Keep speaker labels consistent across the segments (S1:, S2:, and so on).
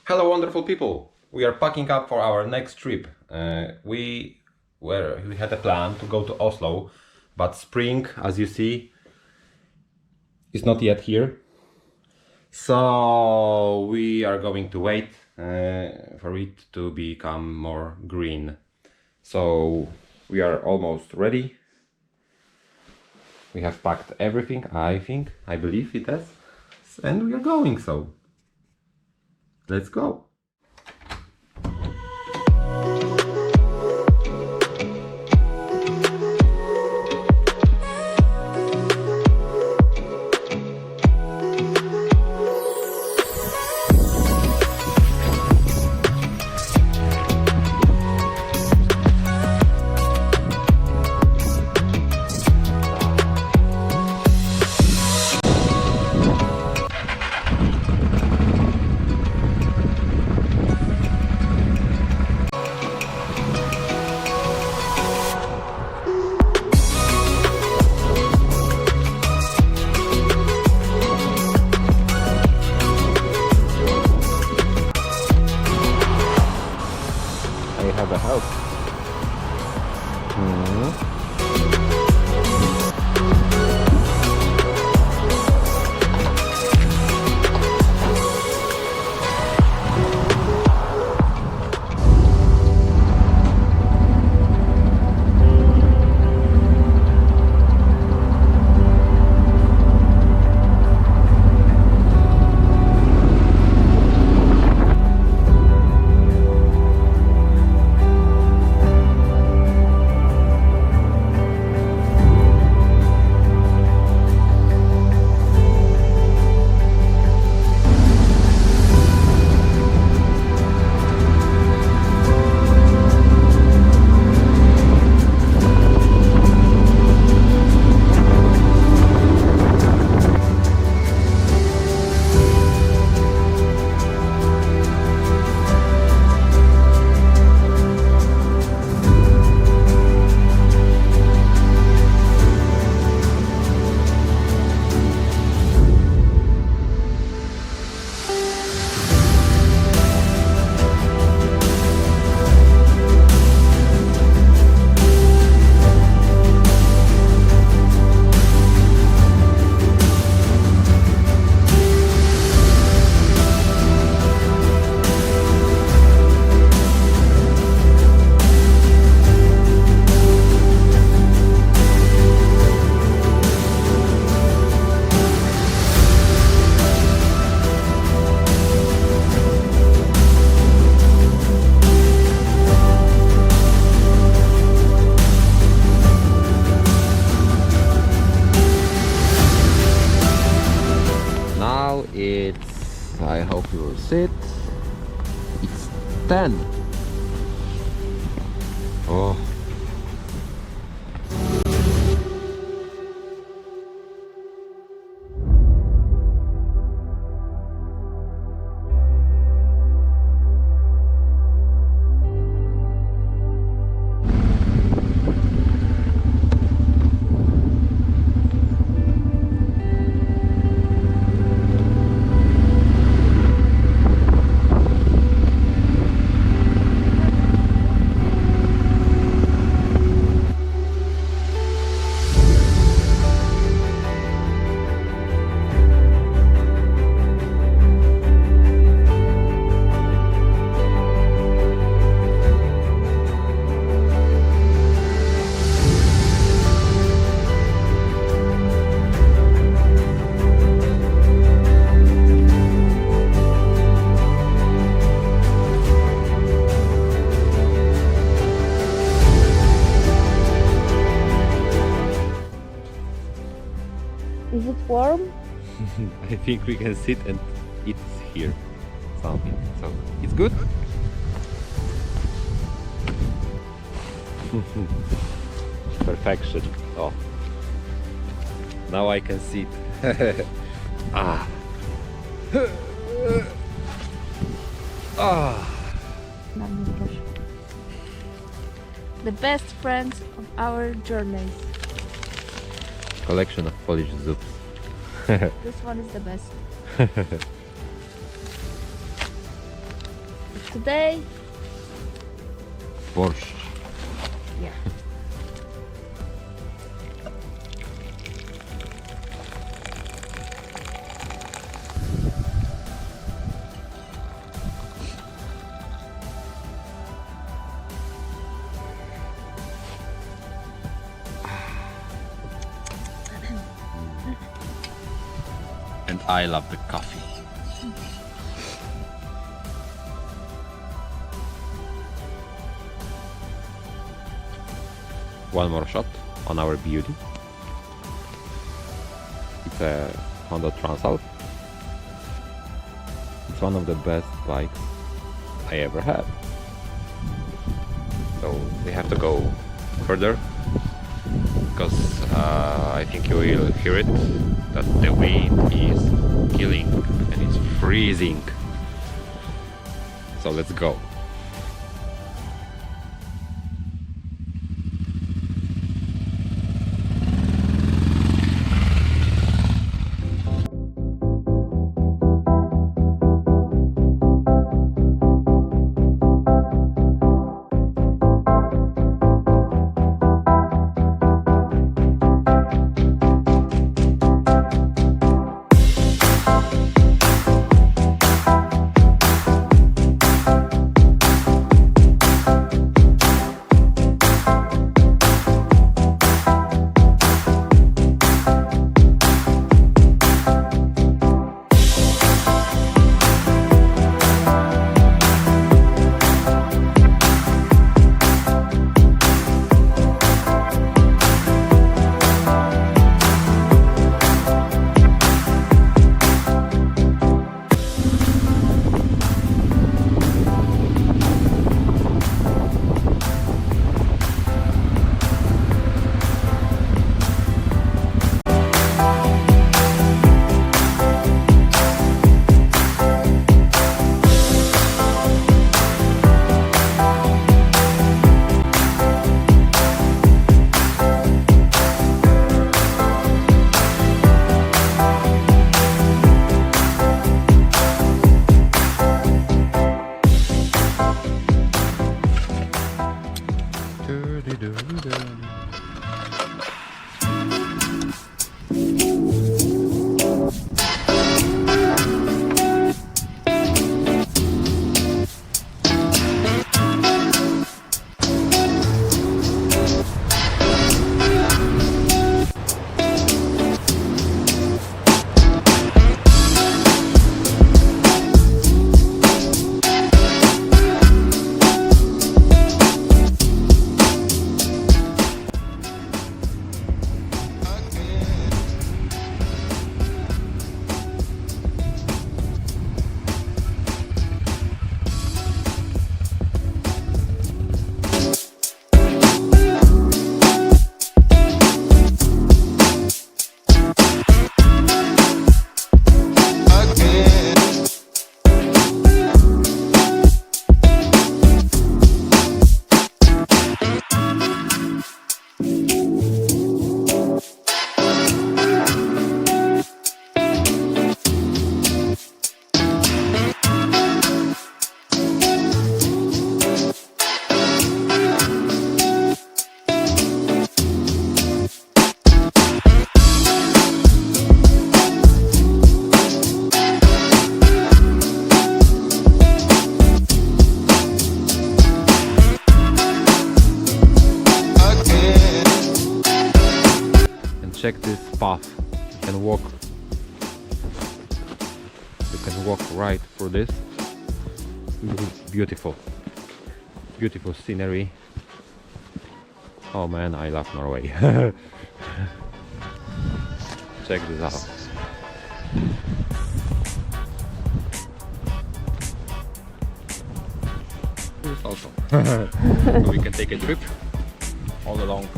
S1: Hello, wonderful people! We are packing up for our next trip. We had a plan to go to Oslo, but spring, as you see, is not yet here. So we are going to wait for it to become more green. So we are almost ready. We have packed everything, I believe it has, and we are going, so let's go. I have a house. It's, I hope you will see it, it's 10. Oh.
S2: Is it warm?
S1: I think we can sit and eat here something, so it's good. Perfection. Oh, now I can sit. Ah. Ah.
S2: The best friends of our journeys.
S1: Collection of Polish soups.
S2: This one is the best. today,
S1: Borscht.
S2: yeah.
S1: And I love the coffee. One more shot on our beauty. It's a Honda Transalp. It's one of the best bikes I ever had. So we have to go further because I think you will hear it that the wind is killing and it's freezing. So let's go. Check this path. You can walk right through this. Beautiful, beautiful scenery. Oh man, I love Norway. Check this out. This also. So we can take a trip all along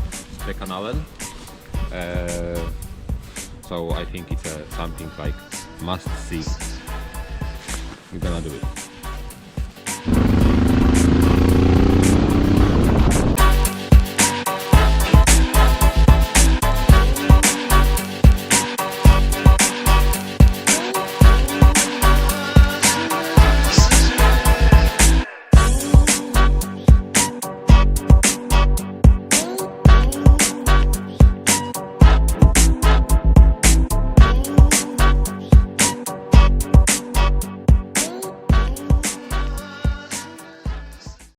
S1: the canal. So I think it's something like must see. We're gonna do it.